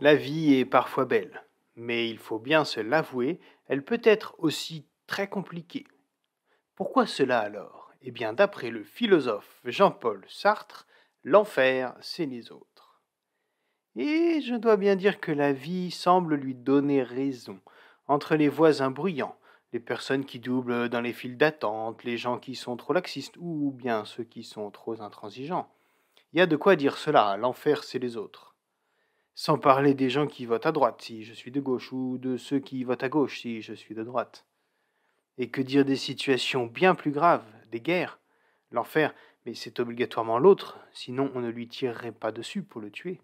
La vie est parfois belle, mais il faut bien se l'avouer, elle peut être aussi très compliquée. Pourquoi cela alors? Eh bien, d'après le philosophe Jean-Paul Sartre, l'enfer, c'est les autres. Et je dois bien dire que la vie semble lui donner raison. Entre les voisins bruyants, les personnes qui doublent dans les files d'attente, les gens qui sont trop laxistes ou bien ceux qui sont trop intransigeants, il y a de quoi dire cela, l'enfer, c'est les autres. Sans parler des gens qui votent à droite si je suis de gauche ou de ceux qui votent à gauche si je suis de droite. Et que dire des situations bien plus graves, des guerres? L'enfer, mais c'est obligatoirement l'autre, sinon on ne lui tirerait pas dessus pour le tuer.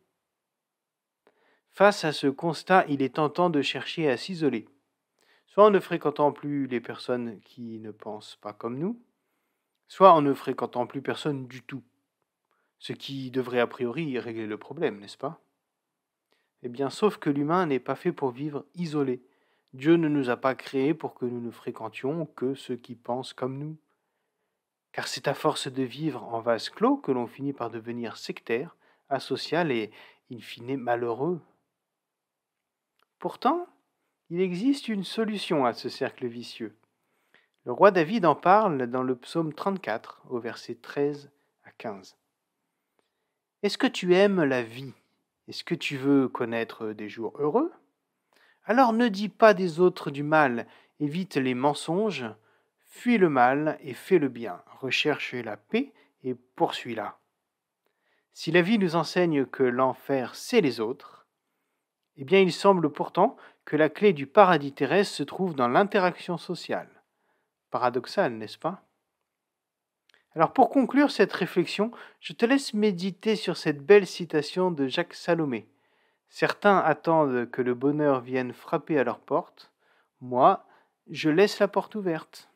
Face à ce constat, il est tentant de chercher à s'isoler, soit en ne fréquentant plus les personnes qui ne pensent pas comme nous, soit en ne fréquentant plus personne du tout, ce qui devrait a priori régler le problème, n'est-ce pas? Eh bien, sauf que l'humain n'est pas fait pour vivre isolé. Dieu ne nous a pas créés pour que nous ne fréquentions que ceux qui pensent comme nous. Car c'est à force de vivre en vase clos que l'on finit par devenir sectaire, asocial et, in fine, malheureux. Pourtant, il existe une solution à ce cercle vicieux. Le roi David en parle dans le psaume 34, au verset 13 à 15. Est-ce que tu aimes la vie? Est-ce que tu veux connaître des jours heureux? Alors ne dis pas des autres du mal, évite les mensonges, fuis le mal et fais le bien, recherche la paix et poursuis-la. Si la vie nous enseigne que l'enfer c'est les autres, eh bien il semble pourtant que la clé du paradis terrestre se trouve dans l'interaction sociale. Paradoxal, n'est-ce pas? Alors pour conclure cette réflexion, je te laisse méditer sur cette belle citation de Jacques Salomé. Certains attendent que le bonheur vienne frapper à leur porte. Moi, je laisse la porte ouverte.